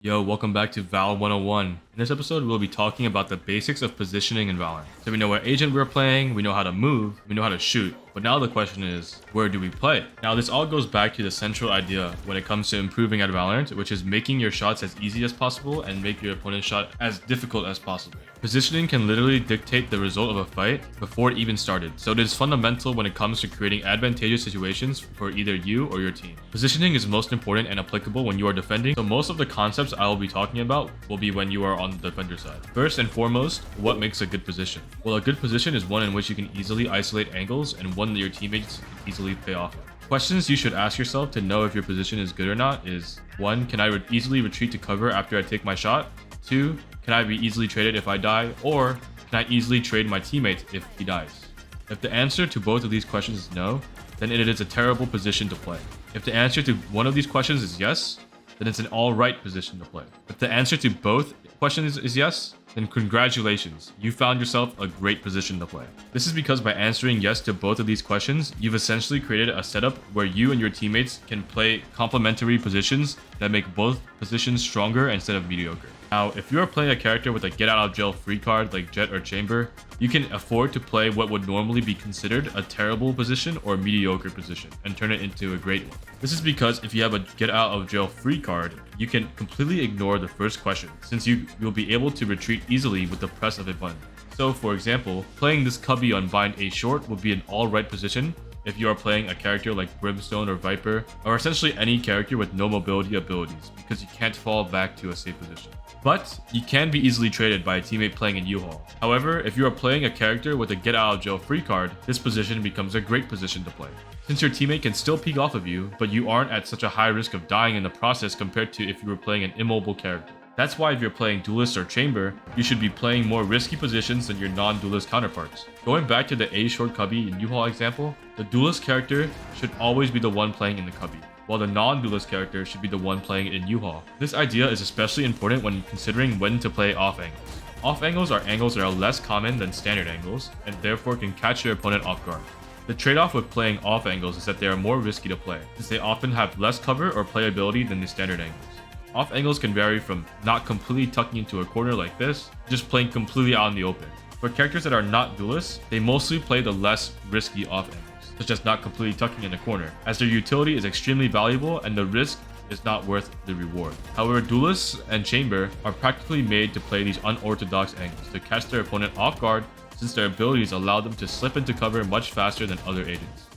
Yo, welcome back to Val 101. In this episode, we'll be talking about the basics of positioning in Valorant. So we know what agent we're playing, we know how to move, we know how to shoot. But now the question is, where do we play? Now this all goes back to the central idea when it comes to improving at Valorant, which is making your shots as easy as possible and make your opponent's shot as difficult as possible. Positioning can literally dictate the result of a fight before it even started, so it is fundamental when it comes to creating advantageous situations for either you or your team. Positioning is most important and applicable when you are defending, so most of the concepts I will be talking about will be when you are on the defender side. First and foremost, what makes a good position? Well, a good position is one in which you can easily isolate angles and one that your teammates can easily play off of. Questions you should ask yourself to know if your position is good or not is 1. Can I easily retreat to cover after I take my shot? 2. Can I be easily traded if I die? Or can I easily trade my teammate if he dies? If the answer to both of these questions is no, then it is a terrible position to play. If the answer to one of these questions is yes, then it's an alright position to play. If the answer to both questions is yes, then congratulations, you found yourself a great position to play. This is because by answering yes to both of these questions, you've essentially created a setup where you and your teammates can play complementary positions that make both positions stronger instead of mediocre. Now, if you are playing a character with a get out of jail free card like Jet or Chamber, you can afford to play what would normally be considered a terrible position or mediocre position and turn it into a great one. This is because if you have a get out of jail free card, you can completely ignore the first question since you will be able to retreat easily with the press of a button. So for example, playing this cubby on bind A short would be an alright position if you are playing a character like Brimstone or Viper, or essentially any character with no mobility abilities, because you can't fall back to a safe position. But you can be easily traded by a teammate playing in U-Haul. However, if you are playing a character with a get out of jail free card, this position becomes a great position to play, since your teammate can still peek off of you, but you aren't at such a high risk of dying in the process compared to if you were playing an immobile character. That's why if you're playing Duelist or Chamber, you should be playing more risky positions than your non-Duelist counterparts. Going back to the A short cubby in U-Haul example, the Duelist character should always be the one playing in the cubby, while the non-Duelist character should be the one playing in U-Haul. This idea is especially important when considering when to play off angles. Off angles are angles that are less common than standard angles, and therefore can catch your opponent off guard. The trade-off with playing off angles is that they are more risky to play, since they often have less cover or playability than the standard angles. Off angles can vary from not completely tucking into a corner like this, just playing completely out in the open. For characters that are not duelists, they mostly play the less risky off angles, such as not completely tucking in a corner, as their utility is extremely valuable and the risk is not worth the reward. However, duelists and Chamber are practically made to play these unorthodox angles to catch their opponent off guard, since their abilities allow them to slip into cover much faster than other agents.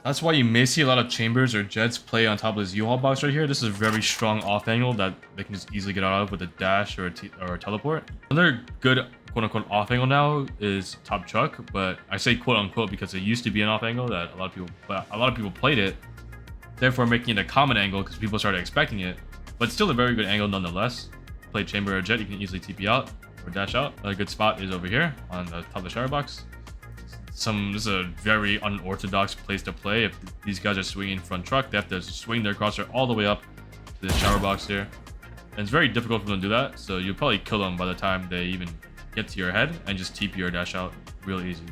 That's why you may see a lot of Chambers or Jets play on top of this U-Haul box right here. This is a very strong off angle that they can just easily get out of with a dash or a teleport. Another good quote-unquote off angle now is Top Chuck, but I say quote-unquote because it used to be an off angle that a lot of people played it, therefore making it a common angle because people started expecting it, but still a very good angle nonetheless. Play Chamber or Jet, you can easily TP out or dash out. Another good spot is over here on the top of the shower box. This is a very unorthodox place to play. If these guys are swinging front truck, they have to swing their crosshair all the way up to the shower box here. And it's very difficult for them to do that, so you'll probably kill them by the time they even get to your head and just TP or dash out real easy.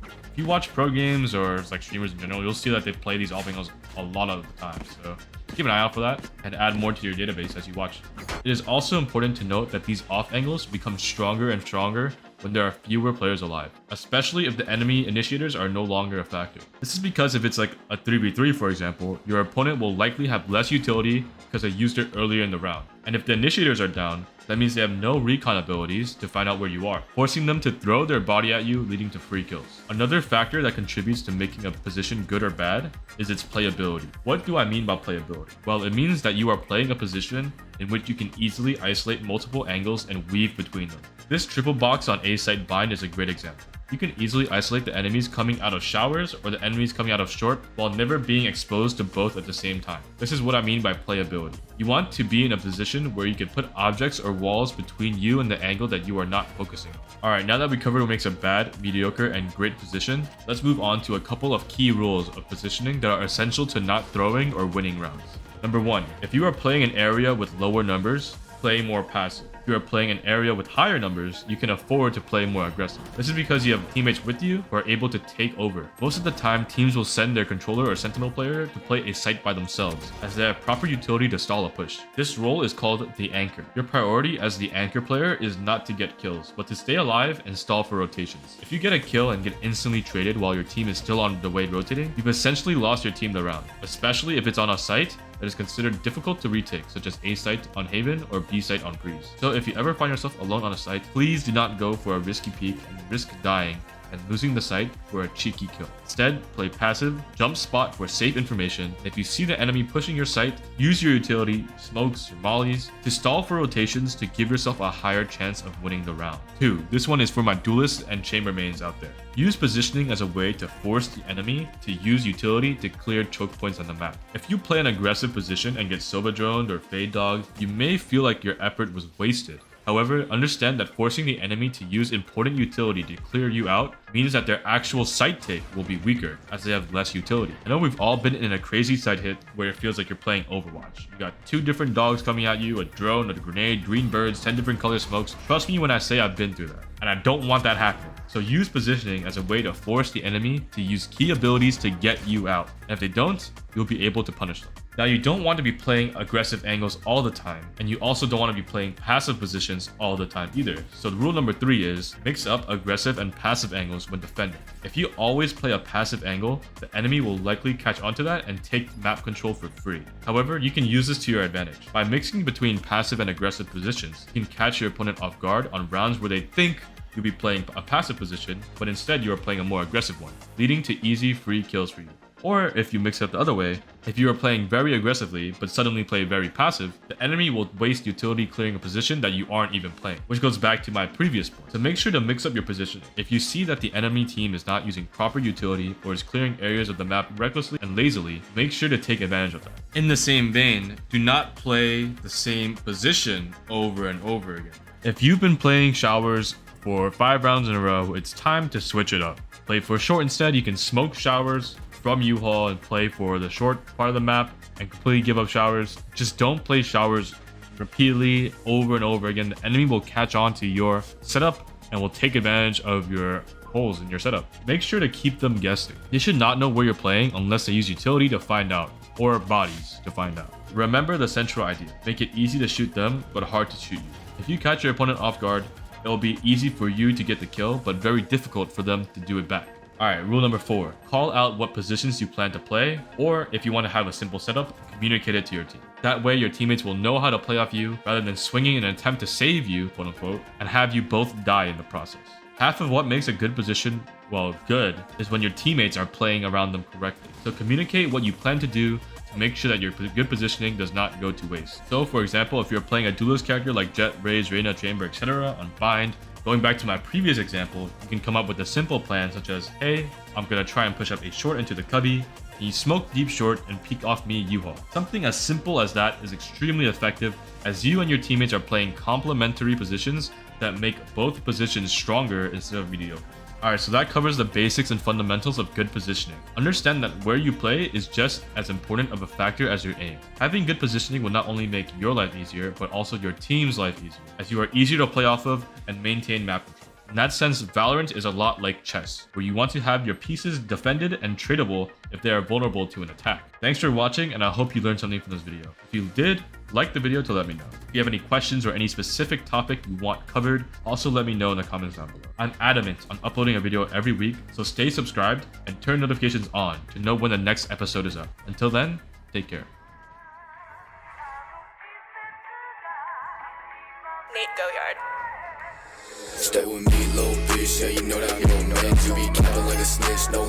If you watch pro games or like streamers in general, you'll see that they play these off angles a lot of the time, so keep an eye out for that and add more to your database as you watch. It is also important to note that these off angles become stronger and stronger when there are fewer players alive, especially if the enemy initiators are no longer a factor. This is because if it's like a 3v3 for example, your opponent will likely have less utility because they used it earlier in the round. And if the initiators are down, that means they have no recon abilities to find out where you are, forcing them to throw their body at you, leading to free kills. Another factor that contributes to making a position good or bad is its playability. What do I mean by playability? Well, it means that you are playing a position in which you can easily isolate multiple angles and weave between them. This triple box on A site bind is a great example. You can easily isolate the enemies coming out of showers or the enemies coming out of short while never being exposed to both at the same time. This is what I mean by playability. You want to be in a position where you can put objects or walls between you and the angle that you are not focusing on. Alright, now that we covered what makes a bad, mediocre, and great position, let's move on to a couple of key rules of positioning that are essential to not throwing or winning rounds. Number 1, if you are playing an area with lower numbers, play more passive. If you are playing an area with higher numbers, you can afford to play more aggressive. This is because you have teammates with you who are able to take over. Most of the time, teams will send their controller or sentinel player to play a site by themselves, as they have proper utility to stall a push. This role is called the anchor. Your priority as the anchor player is not to get kills, but to stay alive and stall for rotations. If you get a kill and get instantly traded while your team is still on the way rotating, you've essentially lost your team the round, especially if it's on a site that is considered difficult to retake, such as A site on Haven or B site on Breeze. So if you ever find yourself alone on a site, please do not go for a risky peek and risk dying and losing the site for a cheeky kill. Instead, play passive, jump spot for safe information. If you see the enemy pushing your site, use your utility, smokes, or mollies to stall for rotations to give yourself a higher chance of winning the round. 2. This one is for my duelists and chamber mains out there. Use positioning as a way to force the enemy to use utility to clear choke points on the map. If you play an aggressive position and get Sova droned or fade dogged, you may feel like your effort was wasted. However, understand that forcing the enemy to use important utility to clear you out means that their actual site take will be weaker, as they have less utility. I know we've all been in a crazy site hit where it feels like you're playing Overwatch. You got 2 different dogs coming at you, a drone, a grenade, green birds, 10 different color smokes. Trust me when I say I've been through that, and I don't want that happening. So use positioning as a way to force the enemy to use key abilities to get you out. And if they don't, you'll be able to punish them. Now, you don't want to be playing aggressive angles all the time, and you also don't want to be playing passive positions all the time either. So the rule number 3 is mix up aggressive and passive angles when defending. If you always play a passive angle, the enemy will likely catch onto that and take map control for free. However, you can use this to your advantage. By mixing between passive and aggressive positions, you can catch your opponent off guard on rounds where they think you'll be playing a passive position, but instead you are playing a more aggressive one, leading to easy free kills for you. Or if you mix it the other way, if you are playing very aggressively but suddenly play very passive, the enemy will waste utility clearing a position that you aren't even playing, which goes back to my previous point. So make sure to mix up your position. If you see that the enemy team is not using proper utility or is clearing areas of the map recklessly and lazily, make sure to take advantage of that. In the same vein, do not play the same position over and over again. If you've been playing showers for 5 rounds in a row, it's time to switch it up. Play for short instead. You can smoke showers from U-Haul and play for the short part of the map and completely give up showers. Just don't play showers repeatedly over and over again. The enemy will catch on to your setup and will take advantage of your holes in your setup. Make sure to keep them guessing. They should not know where you're playing unless they use utility to find out, or bodies to find out. Remember the central idea. Make it easy to shoot them, but hard to shoot you. If you catch your opponent off guard, it will be easy for you to get the kill, but very difficult for them to do it back. Alright, rule number 4. Call out what positions you plan to play, or if you want to have a simple setup, communicate it to your team. That way your teammates will know how to play off you, rather than swinging in an attempt to save you, quote unquote, and have you both die in the process. Half of what makes a good position, well, good, is when your teammates are playing around them correctly. So communicate what you plan to do to make sure that your good positioning does not go to waste. So for example, if you're playing a duelist character like Jett, Raze, Reyna, Chamber, etc. on Bind, going back to my previous example, you can come up with a simple plan such as, hey, I'm gonna try and push up a short into the cubby, and you smoke deep short and peek off me U-Haul. Something as simple as that is extremely effective, as you and your teammates are playing complementary positions that make both positions stronger instead of mediocre. Alright, so that covers the basics and fundamentals of good positioning. Understand that where you play is just as important of a factor as your aim. Having good positioning will not only make your life easier, but also your team's life easier, as you are easier to play off of and maintain map control. In that sense, Valorant is a lot like chess, where you want to have your pieces defended and tradable if they are vulnerable to an attack. Thanks for watching, and I hope you learned something from this video. If you did, like the video to let me know. If you have any questions or any specific topic you want covered, also let me know in the comments down below. I'm adamant on uploading a video every week, so stay subscribed and turn notifications on to know when the next episode is up. Until then, take care. Nate Goyard. Stay with me, little bitch. Yeah, you know that I'm your man. You be capping like a snitch. No